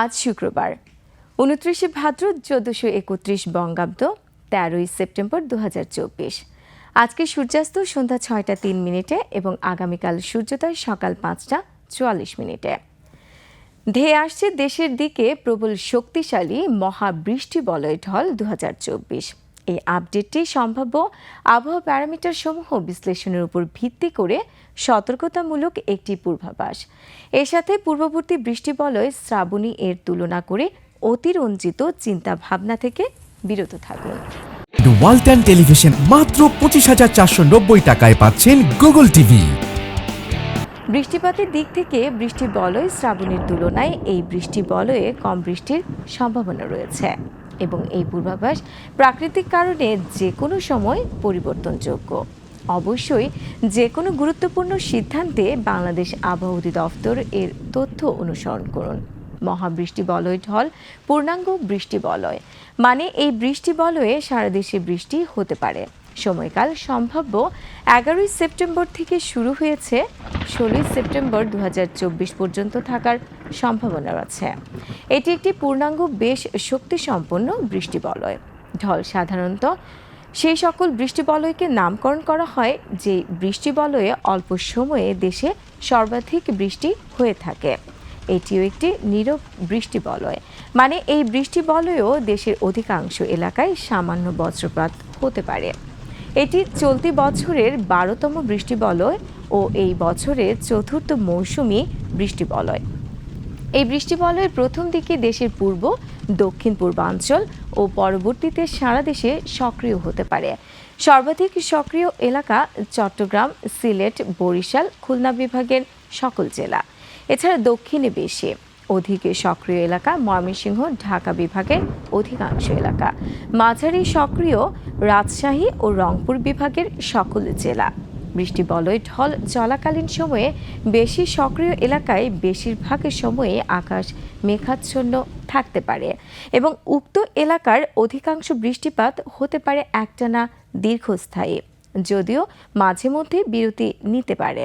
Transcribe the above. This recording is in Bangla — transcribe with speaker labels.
Speaker 1: আজ শুক্রবার ২৯ ভাদ্র ১৪৩১ বঙ্গাব্দ ১৩ সেপ্টেম্বর ২০২৪। আজকে সূর্যাস্ত সন্ধ্যা ৬টা ৩ মিনিটে এবং আগামীকাল সূর্যোদয় সকাল ৫টা ৪৪ মিনিটে। ধেয়ে আসছে দেশের দিকে প্রবল শক্তিশালী মহাবৃষ্টি বলয় ঢল ২০২৪। এই আপডেটটি সম্ভাব্য আবহাওয়া প্যারামিটার সমূহ বিশ্লেষণের উপর ভিত্তি করে সতর্কতামূলক একটি পূর্বাভাস। এর সাথে পূর্ববর্তী বৃষ্টিবলয় শ্রাবণী এর তুলনা করে অতিরঞ্জিত চিন্তা ভাবনা থেকে বিরত থাকুন।
Speaker 2: ওয়ালটন টেলিভিশন মাত্র ২৫,৪৯০ টাকায় পাচ্ছেন গুগল টিভি।
Speaker 1: বৃষ্টিপাতের দিক থেকে বৃষ্টি বলয় শ্রাবণীর তুলনায় এই বৃষ্টি বলয়ে কম বৃষ্টির সম্ভাবনা রয়েছে এবং এই পূর্বাভাস প্রাকৃতিক কারণে যে কোনো সময় পরিবর্তনযোগ্য। অবশ্যই যে কোনো গুরুত্বপূর্ণ সিদ্ধান্তে বাংলাদেশ আবহাওয়া অধিদপ্তর এর তথ্য অনুসরণ করুন। মহাবৃষ্টি বলয় ঢল পূর্ণাঙ্গ বৃষ্টি বলয়, মানে এই বৃষ্টি বলয়ে সারা দেশে বৃষ্টি হতে পারে। সময়কাল সম্ভাব্য ১১ সেপ্টেম্বর থেকে শুরু হয়েছে ১৬ সেপ্টেম্বর ২০২৪ পর্যন্ত থাকার সম্ভাবনা আছে। এটি একটি পূর্ণাঙ্গ বেশ শক্তিসম্পন্ন বৃষ্টি বলয়। ঢল সাধারণত সেই সকল বৃষ্টি বলয়কে নামকরণ করা হয় যে বৃষ্টি বলয়ে অল্প সময়ে দেশে সর্বাধিক বৃষ্টি হয়ে থাকে। এটিও একটি নীরব বৃষ্টি বলয়, মানে এই বৃষ্টি বলয়েও দেশের অধিকাংশ এলাকায় সামান্য বজ্রপাত হতে পারে। এটি চলতি বছরের ১২তম বৃষ্টি বলয় ও এই বছরের চতুর্থ মৌসুমি বৃষ্টি বলয়। এই বৃষ্টি বলয়ের প্রথম দিকে দেশের পূর্ব, দক্ষিণ পূর্বাঞ্চল ও পরবর্তীতে সারা দেশে সক্রিয় হতে পারে। সর্বাধিক সক্রিয় এলাকা চট্টগ্রাম, সিলেট, বরিশাল, খুলনা বিভাগের সকল জেলা। এছাড়া দক্ষিণে বেশি। অধিক সক্রিয় এলাকা ময়মনসিংহ, ঢাকা বিভাগের অধিকাংশ এলাকা। মাঝারি সক্রিয় রাজশাহী ও রংপুর বিভাগের সকল জেলা। বৃষ্টি বলয় ঢল চলাকালীন সময়ে বেশি সক্রিয় এলাকায় বেশিরভাগ সময়ে আকাশ মেঘাচ্ছন্ন থাকতে পারে এবং উক্ত এলাকার অধিকাংশ বৃষ্টিপাত হতে পারে একটানা দীর্ঘস্থায়ী, যদিও মাঝে মধ্যে বিরতি নিতে পারে।